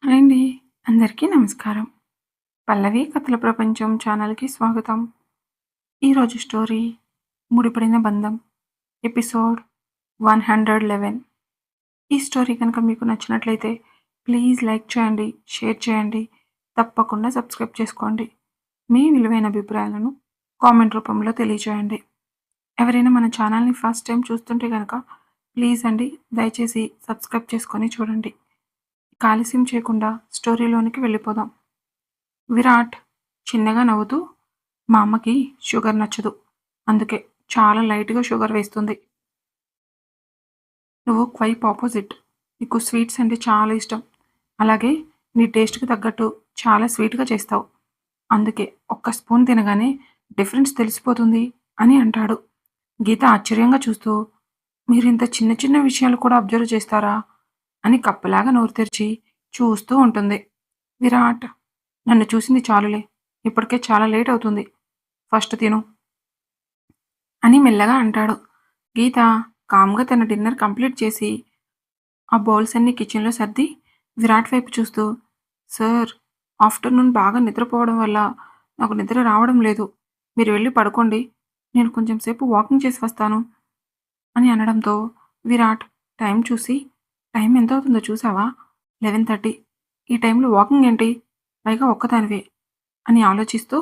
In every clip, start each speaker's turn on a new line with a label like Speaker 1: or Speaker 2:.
Speaker 1: Hi అండి. అందరికీ నమస్కారం. 'పల్లవి కథల ప్రపంచం' ఛానల్‌కి స్వాగతం. ఈరోజు స్టోరీ 'ముడిపడిన బంధం' ఎపిసోడ్ 111. ఈ స్టోరీ కనుక మీకు నచ్చినట్లయితే ప్లీజ్ లైక్ చేయండి, షేర్ చేయండి, తప్పకుండా సబ్స్క్రైబ్ చేసుకోండి. మీ విలువైన అభిప్రాయాలను కామెంట్ రూపంలో తెలియజేయండి. ఎవరైనా మన ఛానల్‌ని ఫస్ట్ టైం చూస్తుంటే గనక ప్లీజ్ అండి దయచేసి సబ్స్క్రైబ్ చేసుకొని చూడండి. ఇక ఆలస్యం చేయకుండా స్టోరీలోనికి వెళ్ళిపోదాం. విరాట్ చిన్నగా నవ్వుతూ, మా అమ్మకి షుగర్ నచ్చదు. అందుకే చాలా లైట్‌గా షుగర్ వేస్తుంది. నువ్వు క్వైట్ ఆపోజిట్. నీకు స్వీట్స్ అంటే చాలా ఇష్టం. అలాగే నీ టేస్ట్‌కి తగ్గట్టు చాలా స్వీట్‌గా చేస్తావు. అందుకే ఒక్క స్పూన్ తినగానే డిఫరెన్స్ తెలిసిపోతుంది అని అంటాడు. గీత ఆశ్చర్యంగా చూస్తూ, మీరింత చిన్న చిన్న విషయాలు కూడా అబ్జర్వ్ చేస్తారా? అని కప్పలాగా నోరు తెరిచి చూస్తూ ఉంటుంది. విరాట్, నన్ను చూసింది చాలులే. ఇప్పటికే చాలా లేట్ అవుతుంది. ఫస్ట్ తిను అని మెల్లగా అంటాడు. గీత కామ్‌గా తన డిన్నర్ కంప్లీట్ చేసి, ఆ బౌల్స్ అన్నీ కిచెన్‌లో సర్ది విరాట్ వైపు చూస్తూ, సార్, ఆఫ్టర్‌నూన్ బాగా నిద్రపోవడం వల్ల నాకు నిద్ర రావడం లేదు. మీరు వెళ్లి పడుకోండి. నేను కొంచెం సేపు వాకింగ్ చేసి వస్తాను అని అనడంతో విరాట్ టైం చూసి, టైం ఎంతవుతుందో చూసావా? 11:30. ఈ టైంలో వాకింగ్ ఏంటి? పైగా ఒక్కదానివే అని ఆలోచిస్తూ,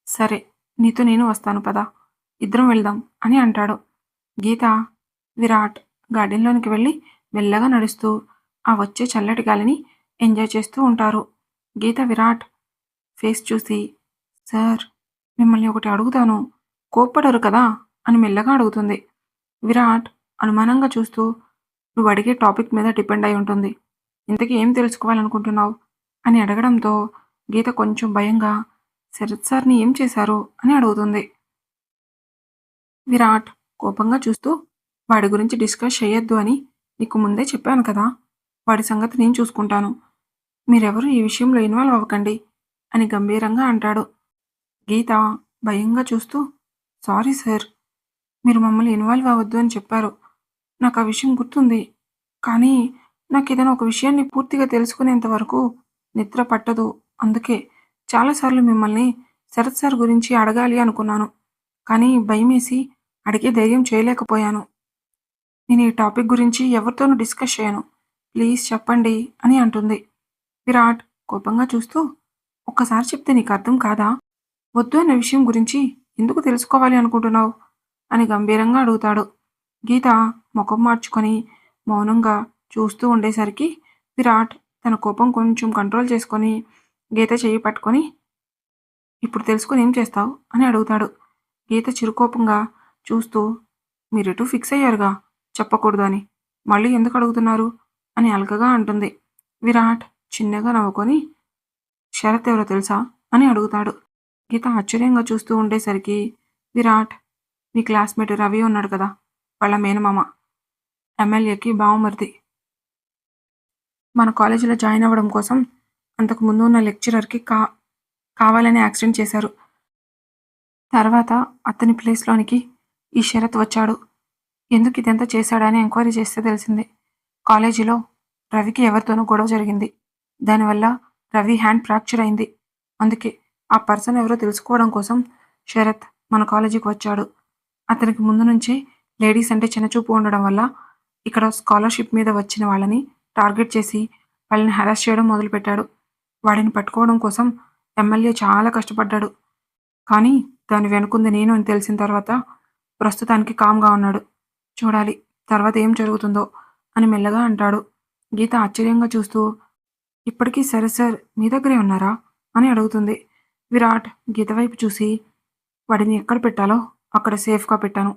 Speaker 1: సరే, నీతో నేను వస్తాను పద. ఇద్దరం వెళ్దాం అని అంటాడు. గీత, విరాట్ గార్డెన్‌లోనికి వెళ్లి మెల్లగా నడుస్తూ ఆ వచ్చే చల్లటి గాలిని ఎంజాయ్ చేస్తూ ఉంటారు. గీత విరాట్ ఫేస్ చూసి, సార్, మిమ్మల్ని ఒకటి అడుగుతాను. కోప్పడరు కదా అని మెల్లగా అడుగుతుంది. విరాట్ అనుమానంగా చూస్తూ, నువ్వు అడిగే టాపిక్ మీద డిపెండ్ అయి ఉంటుంది. ఇంతకీ ఏం తెలుసుకోవాలనుకుంటున్నావు అని అడగడంతో గీత కొంచెం భయంగా, శరత్ సార్‌ని ఏం చేశారు అని అడుగుతుంది. విరాట్ కోపంగా చూస్తూ, వాడి గురించి డిస్కస్ చెయ్యొద్దు అని నీకు ముందే చెప్పాను కదా! వాడి సంగతి నేను చూసుకుంటాను. మీరెవరూ ఈ విషయంలో ఇన్వాల్వ్ అవ్వకండి అని గంభీరంగా అంటాడు. గీత భయంగా చూస్తూ, సారీ సార్. మీరు మమ్మల్ని ఇన్వాల్వ్ అవ్వద్దు అని చెప్పారు. నాకా విషయం గుర్తుంది. కానీ నాకేదైనా ఒక విషయాన్ని పూర్తిగా తెలుసుకునేంత వరకు నిద్ర పట్టదు. అందుకే చాలా సార్లు మిమ్మల్ని శరత్ సార్ గురించి అడగాలి అనుకున్నాను. కానీ భయమేసి అడిగే ధైర్యం చేయలేకపోయాను. నేను ఈ టాపిక్ గురించి ఎవరితోనూ డిస్కస్ చేయను. ప్లీజ్ చెప్పండి అని అంటుంది. విరాట్ కోపంగా చూస్తూ, ఒక్కసారి చెప్తే నీకు అర్థం కాదా? వద్దు అన్న విషయం గురించి ఎందుకు తెలుసుకోవాలి అనుకుంటున్నావు అని గంభీరంగా అడుగుతాడు. గీత ముఖం మార్చుకొని మౌనంగా చూస్తూ ఉండేసరికి విరాట్ తన కోపం కొంచెం కంట్రోల్ చేసుకొని గీత చెయ్యి పట్టుకొని, ఇప్పుడు తెలుసుకొని ఏం చేస్తావు అని అడుగుతాడు. గీత చిరుకోపంగా చూస్తూ, మీరెటూ ఫిక్స్ అయ్యారుగా చెప్పకూడదు అని. మళ్ళీ ఎందుకు అడుగుతున్నారు అని అలకగా అంటుంది. విరాట్ చిన్నగా నవ్వుకొని, శరత్ ఎవరో తెలుసా అని అడుగుతాడు. గీత ఆశ్చర్యంగా చూస్తూ ఉండేసరికి విరాట్, మీ క్లాస్మేట్ రవి ఉన్నాడు కదా, వాళ్ళ మేనమామ, ఎమ్మెల్యేకి బావమరిది. మన కాలేజీలో జాయిన్ అవ్వడం కోసం అంతకు ముందు ఉన్న లెక్చరర్‌కి కావాలనే యాక్సిడెంట్ చేశారు. తర్వాత అతని ప్లేస్‌లోనికి ఈ శరత్ వచ్చాడు. ఎందుకు ఇదంతా చేశాడని ఎంక్వైరీ చేస్తే తెలిసింది. కాలేజీలో రవికి ఎవరితోనో గొడవ జరిగింది. దానివల్ల రవి హ్యాండ్ ఫ్రాక్చర్ అయింది. అందుకే ఆ పర్సన్ ఎవరో తెలుసుకోవడం కోసం శరత్ మన కాలేజీకి వచ్చాడు. అతనికి ముందు నుంచే లేడీస్ అంటే చిన్నచూపు ఉండడం వల్ల ఇక్కడ స్కాలర్‌షిప్ మీద వచ్చిన వాళ్ళని టార్గెట్ చేసి వాళ్ళని హరాస్ చేయడం మొదలుపెట్టాడు. వాడిని పట్టుకోవడం కోసం ఎమ్మెల్యే చాలా కష్టపడ్డాడు. కానీ దాని వెనుకుంది నేను అని తెలిసిన తర్వాత ప్రస్తుతానికి కామ్‌గా ఉన్నాడు. చూడాలి తర్వాత ఏం జరుగుతుందో అని మెల్లగా అంటాడు. గీత ఆశ్చర్యంగా చూస్తూ, ఇప్పటికీ సరే సార్ మీ దగ్గరే ఉన్నారా అని అడుగుతుంది. విరాట్ గీత వైపు చూసి, వాడిని ఎక్కడ పెట్టాలో అక్కడ సేఫ్‌గా పెట్టాను.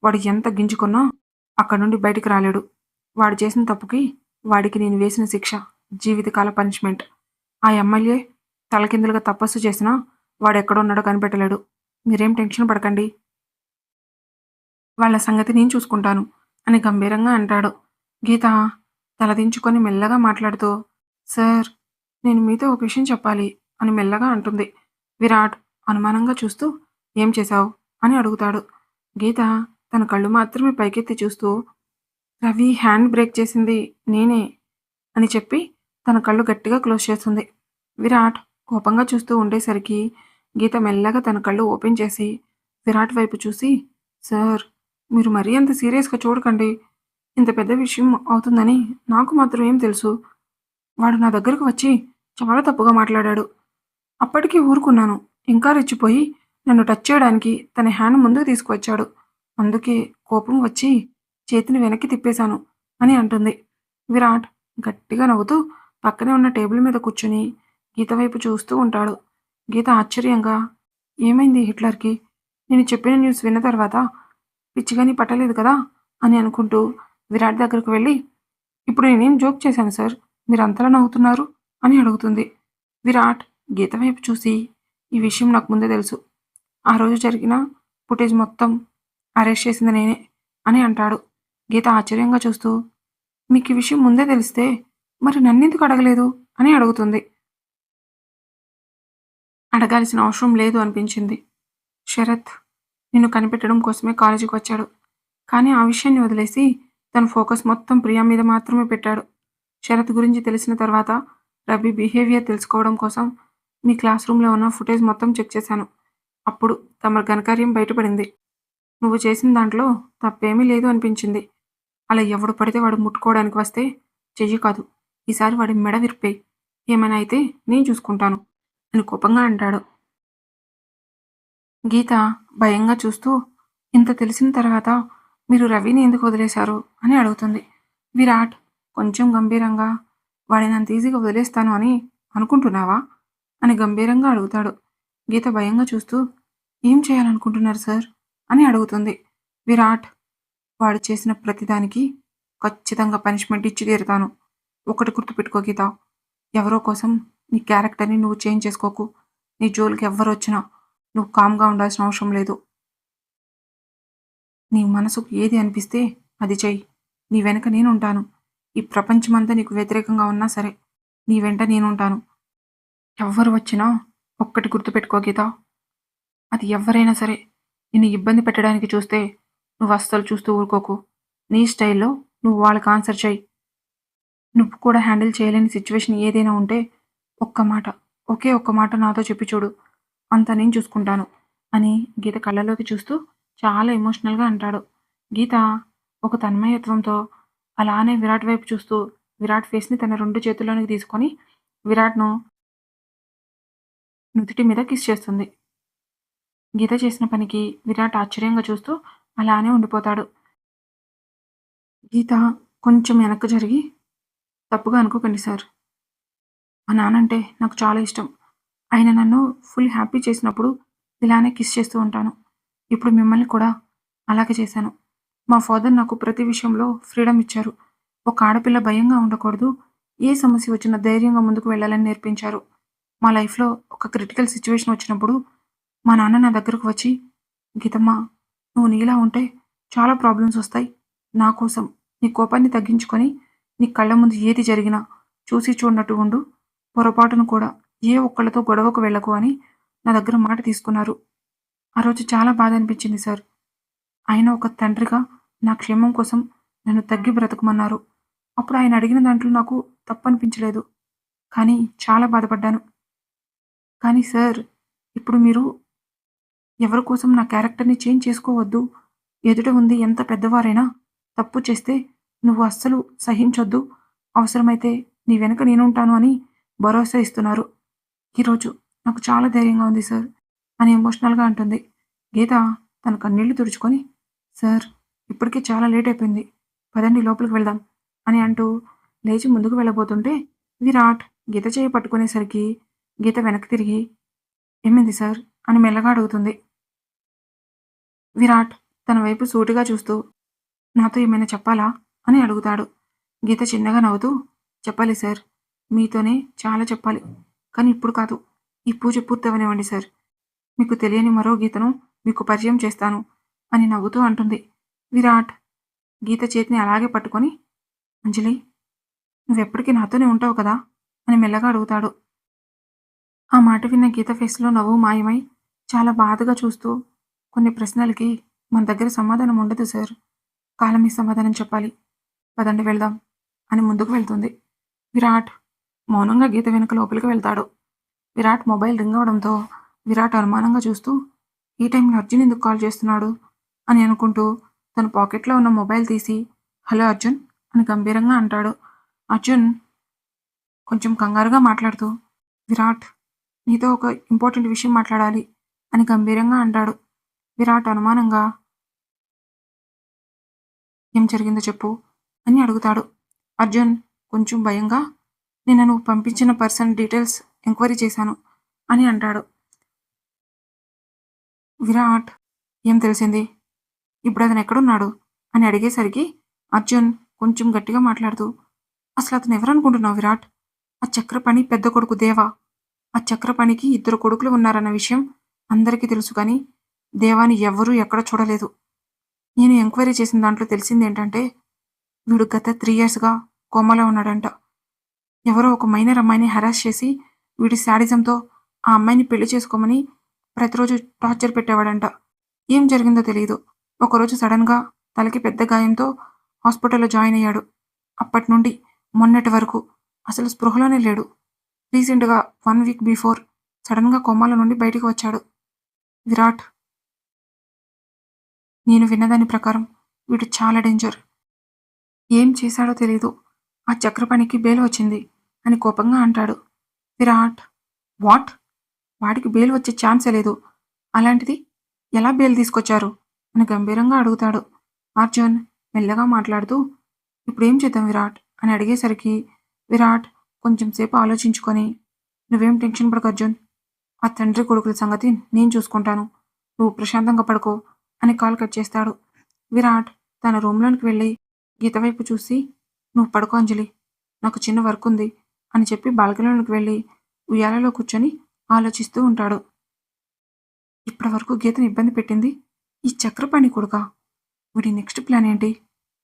Speaker 1: వాడు ఎంత గింజుకున్నా అక్కడి నుండి బయటికి రాలేడు. వాడు చేసిన తప్పుకి వాడికి నేను వేసిన శిక్ష జీవితకాల పనిష్మెంట్. ఆ ఎమ్మెల్యే తలకిందులుగా తపస్సు చేసినా వాడెక్కడున్నాడో కనిపెట్టలేడు. మీరేం టెన్షన్ పడకండి. వాళ్ళ సంగతి నేను చూసుకుంటాను అని గంభీరంగా అంటాడు. గీత తలదించుకొని మెల్లగా మాట్లాడుతూ, సార్, నేను మీతో ఒక విషయం చెప్పాలి అని మెల్లగా అంటుంది. విరాట్ అనుమానంగా చూస్తూ, ఏం చేశావు అని అడుగుతాడు. గీత తన కళ్ళు మాత్రమే పైకెత్తి చూస్తూ, రవి హ్యాండ్ బ్రేక్ చేసింది నేనే అని చెప్పి తన కళ్ళు గట్టిగా క్లోజ్ చేస్తుంది. విరాట్ కోపంగా చూస్తూ ఉండేసరికి గీత మెల్లగా తన కళ్ళు ఓపెన్ చేసి విరాట్ వైపు చూసి, సార్, మీరు మరీ అంత సీరియస్‌గా చూడకండి. ఇంత పెద్ద విషయం అవుతుందని నాకు మాత్రం ఏం తెలుసు. వాడు నా దగ్గరకు వచ్చి చాలా తప్పుగా మాట్లాడాడు. అప్పటికి ఊరుకున్నాను. ఇంకా రెచ్చిపోయి నన్ను టచ్ చేయడానికి తన హ్యాండ్ ముందుకు తీసుకువచ్చాడు. అందుకే కోపం వచ్చి చేతిని వెనక్కి తిప్పేశాను అని అంటుంది. విరాట్ గట్టిగా నవ్వుతూ పక్కనే ఉన్న టేబుల్ మీద కూర్చుని గీత వైపు చూస్తూ ఉంటాడు. గీత ఆశ్చర్యంగా, ఏమైంది హిట్లర్‌కి? నేను చెప్పిన న్యూస్ విన్న తర్వాత పిచ్చిగాని పట్టలేదు కదా అని అనుకుంటూ విరాట్ దగ్గరకు వెళ్ళి, ఇప్పుడు నేనేం జోక్ చేశాను సార్, మీరంతలా నవ్వుతున్నారు అని అడుగుతుంది. విరాట్ గీత వైపు చూసి, ఈ విషయం నాకు ముందే తెలుసు. ఆ రోజు జరిగిన ఫుటేజ్ మొత్తం అరెస్ట్ చేసింది నేనే అని అంటాడు. గీత ఆశ్చర్యంగా చూస్తూ, మీకు ఈ విషయం ముందే తెలిస్తే మరి నన్నెందుకు అడగలేదు అని అడుగుతుంది. అడగాల్సిన అవసరం లేదు అనిపించింది. శరత్ నిన్ను కనిపెట్టడం కోసమే కాలేజీకి వచ్చాడు. కానీ ఆ విషయాన్ని వదిలేసి తన ఫోకస్ మొత్తం ప్రియా మీద మాత్రమే పెట్టాడు. శరత్ గురించి తెలిసిన తర్వాత రవి బిహేవియర్ తెలుసుకోవడం కోసం మీ క్లాస్ రూమ్‌లో ఉన్న ఫుటేజ్ మొత్తం చెక్ చేశాను. అప్పుడు తమరి ఘనకార్యం బయటపడింది. నువ్వు చేసిన దాంట్లో తప్పేమీ లేదు అనిపించింది. అలా ఎవడు పడితే వాడు ముట్టుకోవడానికి వస్తే చెయ్యి కాదు, ఈసారి వాడి మెడ విరిపేయ్. ఏమైనా అయితే నేను చూసుకుంటాను అని కోపంగా అంటాడు. గీత భయంగా చూస్తూ, ఇంత తెలిసిన తర్వాత మీరు రవిని ఎందుకు వదిలేశారు అని అడుగుతుంది. విరాట్ కొంచెం గంభీరంగా, వాడిని అంత ఈజీగా వదిలేస్తాను అని అనుకుంటున్నావా అని గంభీరంగా అడుగుతాడు. గీత భయంగా చూస్తూ, ఏం చేయాలనుకుంటున్నారు సార్ అని అడుగుతుంది. విరాట్, వాడు చేసిన ప్రతిదానికి ఖచ్చితంగా పనిష్మెంట్ ఇచ్చి తీరుతాను. ఒకటి గుర్తుపెట్టుకో గీత, ఎవరో కోసం నీ క్యారెక్టర్ని నువ్వు చేంజ్ చేసుకోకు. నీ జోలికి ఎవ్వరొచ్చినా నువ్వు కామ్‌గా ఉండాల్సిన అవసరం లేదు. నీ మనసుకు ఏది అనిపిస్తే అది చెయ్యి. నీ వెనక నేనుంటాను. ఈ ప్రపంచమంతా నీకు వ్యతిరేకంగా ఉన్నా సరే, నీ వెంట నేనుంటాను. ఎవ్వరు వచ్చినా ఒక్కటి గుర్తుపెట్టుకో గీత, అది ఎవ్వరైనా సరే నిన్ను ఇబ్బంది పెట్టడానికి చూస్తే నువ్వు అస్సలు చూస్తూ ఊరుకోకు. నీ స్టైల్‌లో నువ్వు వాళ్ళకి ఆన్సర్ చెయ్యి. నువ్వు కూడా హ్యాండిల్ చేయలేని సిట్యుయేషన్ ఏదైనా ఉంటే ఒక్క మాట, ఒకే ఒక్క మాట నాతో చెప్పి చూడు. అంతా నేను చూసుకుంటాను అని గీత కళ్ళలోకి చూస్తూ చాలా ఎమోషనల్‌గా అంటాడు. గీత ఒక తన్మయత్వంతో అలానే విరాట్ వైపు చూస్తూ విరాట్ ఫేస్‌ని తన 2 చేతుల్లోనికి తీసుకొని విరాట్‌ను నుదిటి మీద కిస్ చేస్తుంది. గీత చేసిన పనికి విరాట్ ఆశ్చర్యంగా చూస్తూ అలానే ఉండిపోతాడు. గీత కొంచెం వెనక్కి జరిగి, తప్పుగా అనుకోకండి సార్. మా నాన్నంటే నాకు చాలా ఇష్టం. ఆయన నన్ను ఫుల్ హ్యాపీ చేసినప్పుడు ఇలానే కిస్ చేస్తూ ఉంటాను. ఇప్పుడు మిమ్మల్ని కూడా అలాగే చేశాను. మా ఫాదర్ నాకు ప్రతి విషయంలో ఫ్రీడమ్ ఇచ్చారు. ఒక ఆడపిల్ల భయంగా ఉండకూడదు. ఏ సమస్య వచ్చినా ధైర్యంగా ముందుకు వెళ్ళాలని నేర్పించారు. మా లైఫ్‌లో ఒక క్రిటికల్ సిట్యుయేషన్ వచ్చినప్పుడు మా నాన్న నా దగ్గరకు వచ్చి, గీతమ్మ, నువ్వు నీలా ఉంటే చాలా ప్రాబ్లమ్స్ వస్తాయి. నా కోసం నీ కోపాన్ని తగ్గించుకొని నీ కళ్ళ ముందు ఏది జరిగినా చూసి చూడనట్టు ఉండు. పొరపాటున కూడా ఏ ఒక్కళ్ళతో గొడవకు వెళ్ళకు అని నా దగ్గర మాట తీసుకున్నారు. ఆ రోజు చాలా బాధ అనిపించింది సార్. ఆయన ఒక తండ్రిగా నా క్షేమం కోసం నన్ను తగ్గి బ్రతకమన్నారు. అప్పుడు ఆయన అడిగిన దాంట్లో నాకు తప్పనిపించలేదు. కానీ చాలా బాధపడ్డాను. కానీ సార్, ఇప్పుడు మీరు ఎవరి కోసం నా క్యారెక్టర్‌ని చేంజ్ చేసుకోవద్దు. ఎదుట ఉంది ఎంత పెద్దవారైనా తప్పు చేస్తే నువ్వు అస్సలు సహించొద్దు. అవసరమైతే నీ వెనక నేనుంటాను అని భరోసా ఇస్తున్నారు. ఈరోజు నాకు చాలా ధైర్యంగా ఉంది సార్ అని ఎమోషనల్‌గా అంటుంది. గీత తన కన్నీళ్లు తుడుచుకొని, సార్, ఇప్పటికే చాలా లేట్ అయిపోయింది. పదండి లోపలికి వెళ్దాం అని అంటూ లేచి ముందుకు వెళ్ళబోతుంటే విరాట్ గీత చేయి పట్టుకునేసరికి గీత వెనక్కి తిరిగి, ఏమైంది సార్ అని మెల్లగా అడుగుతుంది. విరాట్ తన వైపు సూటిగా చూస్తూ, నాతో ఏమైనా చెప్పాలా అని అడుగుతాడు. గీత చిన్నగా నవ్వుతూ, చెప్పాలి సార్. మీతోనే చాలా చెప్పాలి. కానీ ఇప్పుడు కాదు. ఈ పూజ పూర్తవనివ్వండి సార్. మీకు తెలియని మరో గీతను మీకు పరిచయం చేస్తాను అని నవ్వుతూ అంటుంది. విరాట్ గీత చేతిని అలాగే పట్టుకొని, అంజలి, నువ్వెప్పటికీ నాతోనే ఉంటావు కదా అని మెల్లగా అడుగుతాడు. ఆ మాట విన్న గీత ఫేస్‌లో నవ్వు మాయమై చాలా బాధగా చూస్తూ, కొన్ని ప్రశ్నలకి మన దగ్గర సమాధానం ఉండదు సార్. కాలమే సమాధానం చెప్పాలి. పదండి వెళ్దాం అని ముందుకు వెళ్తుంది. విరాట్ మౌనంగా గీత వెనుక లోపలికి వెళ్తాడు. విరాట్ మొబైల్ రింగ్ అవడంతో విరాట్ అనుమానంగా చూస్తూ ఈ టైంలో అర్జున్ ఎందుకు కాల్ చేస్తున్నాడు అని అనుకుంటూ తన పాకెట్లో ఉన్న మొబైల్ తీసి హలో అర్జున్ అని గంభీరంగా అంటాడు. అర్జున్ కొంచెం కంగారుగా మాట్లాడుతూ విరాట్ నీతో ఒక ఇంపార్టెంట్ విషయం మాట్లాడాలి అని గంభీరంగా అంటాడు. విరాట్ అనుమానంగా ఏం జరిగిందో చెప్పు అని అడుగుతాడు. అర్జున్ కొంచెం భయంగా నిన్న నువ్వు పంపించిన పర్సన్ డీటెయిల్స్ ఎంక్వైరీ చేశాను అని అంటాడు. విరాట్ ఏం తెలిసింది? ఇప్పుడు అతను ఎక్కడున్నాడు అని అడిగేసరికి అర్జున్ కొంచెం గట్టిగా మాట్లాడుతూ అసలు అతను ఎవరనుకుంటున్నావు విరాట్? ఆ చక్రపాణి పెద్ద కొడుకు దేవా. ఆ చక్రపాణికి 2 కొడుకులు ఉన్నారన్న విషయం అందరికీ తెలుసు కానీ దేవాని ఎవ్వరూ ఎక్కడ చూడలేదు. నేను ఎంక్వైరీ చేసిన దాంట్లో తెలిసిందేంటంటే వీడు గత 3 ఇయర్స్‌గా కోమాలో ఉన్నాడంట. ఎవరో ఒక మైనర్ అమ్మాయిని హెరాస్ చేసి వీడి శాడిజంతో ఆ అమ్మాయిని పెళ్లి చేసుకోమని ప్రతిరోజు టార్చర్ పెట్టేవాడంట. ఏం జరిగిందో తెలీదు. ఒకరోజు సడన్‌గా తలకి పెద్ద గాయంతో హాస్పిటల్‌లో జాయిన్ అయ్యాడు. అప్పటినుండి మొన్నటి వరకు అసలు స్పృహలోనే లేడు. రీసెంట్‌గా 1 వీక్ బిఫోర్ సడన్‌గా కోమాలో నుండి బయటికి వచ్చాడు. విరాట్ నేను విన్నదాని ప్రకారం వీడు చాలా డేంజర్. ఏం చేశాడో తెలీదు. ఆ చక్రపాణికి బెయిల్ వచ్చింది అని కోపంగా అంటాడు. విరాట్ వాట్? వాడికి బెయిల్ వచ్చే ఛాన్సే లేదు. అలాంటిది ఎలా బెయిల్ తీసుకొచ్చారు అని గంభీరంగా అడుగుతాడు. అర్జున్ మెల్లగా మాట్లాడుతూ ఇప్పుడేం చేద్దాం విరాట్ అని అడిగేసరికి విరాట్ కొంచెం సేపు ఆలోచించుకొని నువ్వేం టెన్షన్ పడకు అర్జున్. ఆ తండ్రి కొడుకుల సంగతి నేను చూసుకుంటాను. నువ్వు ప్రశాంతంగా పడుకో అని కాల్ కట్ చేస్తాడు. విరాట్ తన రూమ్లోనికి వెళ్ళి గీత వైపు చూసి నువ్వు పడుకో అంజలి, నాకు చిన్న వర్క్ ఉంది అని చెప్పి బాల్కనీలోకి వెళ్ళి ఉయ్యాలలో కూర్చొని ఆలోచిస్తూ ఉంటాడు. ఇప్పటి వరకు గీతను ఇబ్బంది పెట్టింది ఈ చక్రపాణి కొడుకా? వీడి నెక్స్ట్ ప్లాన్ ఏంటి?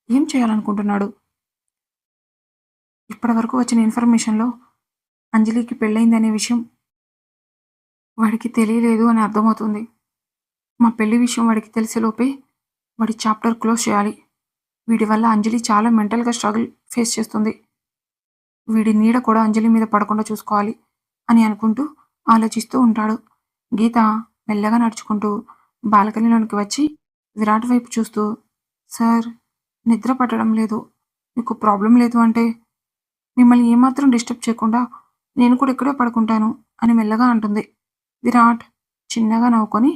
Speaker 1: ఏం చేయాలనుకుంటున్నాడు? ఇప్పటి వరకు వచ్చిన ఇన్ఫర్మేషన్లో అంజలికి పెళ్ళయిందనే విషయం వాడికి తెలియలేదు అని అర్థమవుతుంది. మా పెళ్లి విషయం వాడికి తెలిసేలోపే వాడి చాప్టర్ క్లోజ్ చేయాలి. వీడి వల్ల అంజలి చాలా మెంటల్గా స్ట్రగుల్ ఫేస్ చేస్తుంది. వీడి నీడ కూడా అంజలి మీద పడకుండా చూసుకోవాలి అని అనుకుంటూ ఆలోచిస్తూ ఉంటాడు. గీత మెల్లగా నడుచుకుంటూ బాల్కనీలోనికి వచ్చి విరాట్ వైపు చూస్తూ సార్ నిద్ర పట్టడం లేదు, మీకు ప్రాబ్లం లేదు అంటే మిమ్మల్ని ఏమాత్రం డిస్టర్బ్ చేయకుండా నేను కూడా ఇక్కడే పడుకుంటాను అని మెల్లగా అంటుంది. విరాట్ చిన్నగా నవ్వుకొని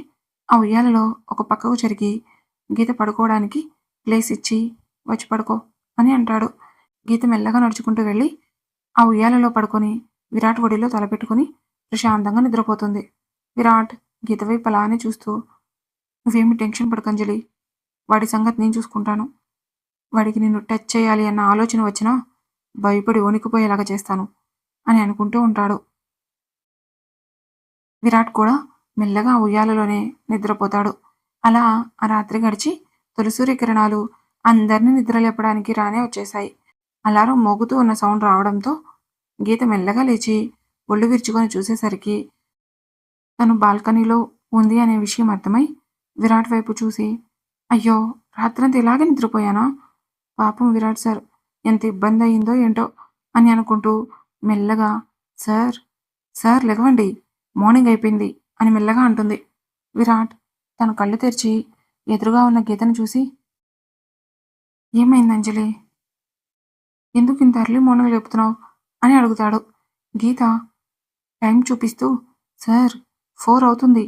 Speaker 1: ఆ ఉయ్యాలలో ఒక పక్కకు జరిగి గీత పడుకోవడానికి ప్లేస్ ఇచ్చి వచ్చి పడుకో అని అంటాడు. గీత మెల్లగా నడుచుకుంటూ వెళ్ళి ఆ ఉయ్యాలలో పడుకొని విరాట్ ఒడిలో తలపెట్టుకుని ప్రశాంతంగా నిద్రపోతుంది. విరాట్ గీత వైపు అలానే చూస్తూ నువ్వేమి టెన్షన్ పడకంజలి, వాడి సంగతి నేను చూసుకుంటాను. వాడికి నిన్ను టచ్ చేయాలి అన్న ఆలోచన వచ్చినా భయపడి వణికిపోయేలాగా చేస్తాను అని అనుకుంటూ ఉంటాడు. విరాట్ కూడా మెల్లగా ఆ ఉయ్యాలలోనే నిద్రపోతాడు. అలా ఆ రాత్రి గడిచి తొలి సూర్యకిరణాలు అందరినీ నిద్రలేపడానికి రానే వచ్చేశాయి. అలారం మోగుతూ ఉన్న సౌండ్ రావడంతో గీత మెల్లగా లేచి ఒళ్ళు విరుచుకొని చూసేసరికి తను బాల్కనీలో ఉంది అనే విషయం అర్థమై విరాట్ వైపు చూసి అయ్యో రాత్రంతా ఇలాగే నిద్రపోయానా, పాపం విరాట్ సార్ ఎంత ఇబ్బంది అయిందో ఏంటో అని అనుకుంటూ మెల్లగా సార్ సార్ లెగవండి, మార్నింగ్ అయిపోయింది అని మెల్లగా అంటుంది. విరాట్ తన కళ్ళు తెరిచి ఎదురుగా ఉన్న గీతను చూసి ఏమైంది అంజలి, ఎందుకు ఇంత ఎర్లీ మార్నింగ్ లేపుతున్నావు అని అడుగుతాడు. గీత టైం చూపిస్తూ సార్ 4 అవుతుంది,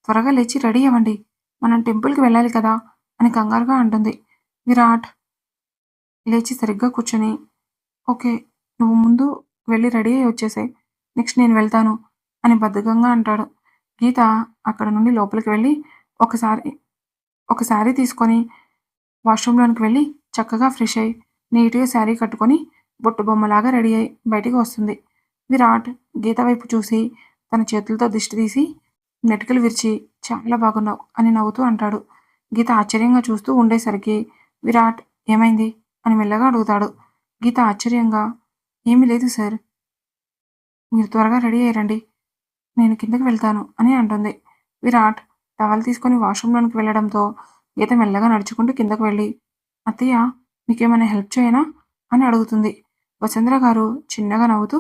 Speaker 1: త్వరగా లేచి రెడీ అవ్వండి, మనం టెంపుల్కి వెళ్ళాలి కదా అని కంగారుగా అంటుంది. విరాట్ లేచి సరిగ్గా కూర్చొని ఓకే నువ్వు ముందు వెళ్ళి రెడీ అయ్యి వచ్చేసాయి, నెక్స్ట్ నేను వెళ్తాను అని బద్ధకంగా అంటాడు. గీత అక్కడ నుండి లోపలికి వెళ్ళి ఒకసారి ఒక శారీ తీసుకొని వాష్రూమ్లోనికి వెళ్ళి చక్కగా ఫ్రెష్ అయ్యి నీట్గా శారీ కట్టుకొని బొట్టు బొమ్మలాగా రెడీ అయ్యి బయటికి వస్తుంది. విరాట్ గీత వైపు చూసి తన చేతులతో దిష్టి తీసి నెటికలు విరిచి చాలా బాగున్నావు అని నవ్వుతూ అంటాడు. గీత ఆశ్చర్యంగా చూస్తూ ఉండేసరికి విరాట్ ఏమైంది అని మెల్లగా అడుగుతాడు. గీత ఆశ్చర్యంగా ఏమీ లేదు సార్, మీరు త్వరగా రెడీ అయ్యారండి, నేను కిందకి వెళ్తాను అని అంటుంది. విరాట్ టవల్ తీసుకొని వాష్రూమ్లోనికి వెళ్ళడంతో గీత మెల్లగా నడుచుకుంటూ కిందకు వెళ్ళి అత్తయ్య మీకేమైనా హెల్ప్ చేయనా అని అడుగుతుంది. వసుంధర గారు చిన్నగా నవ్వుతూ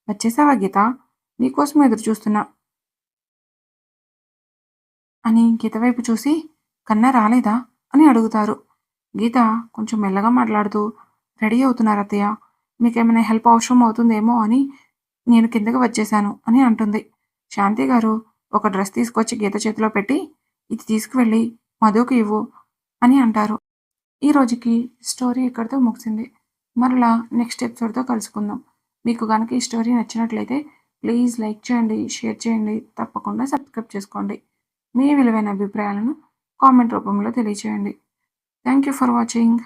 Speaker 1: వచ్చేసావా గీత? నీకోసం ఎదురు చూస్తున్నా అని గీత వైపు చూసి కన్నా రాలేదా అని అడుగుతారు. గీత కొంచెం మెల్లగా మాట్లాడుతూ రెడీ అవుతున్నారు అత్తయ్య. మీకేమైనా హెల్ప్ అవసరం అవుతుందేమో అని నేను కిందకి వచ్చేసాను అని అంటుంది. శాంతి గారు ఒక డ్రెస్ తీసుకొచ్చి గీత చేతిలో పెట్టి ఇది తీసుకువెళ్ళి మధుకి ఇవ్వు అని అంటారు. ఈ రోజుకి స్టోరీ ఇక్కడితో ముగిసింది. మరలా నెక్స్ట్ ఎపిసోడ్‌తో కలుసుకుందాం. మీకు గనక ఈ స్టోరీ నచ్చినట్లయితే ప్లీజ్ లైక్ చేయండి, షేర్ చేయండి, తప్పకుండా సబ్స్క్రైబ్ చేసుకోండి. మీ విలువైన అభిప్రాయాలను కామెంట్ రూపంలో తెలియచేయండి. Thank you for watching.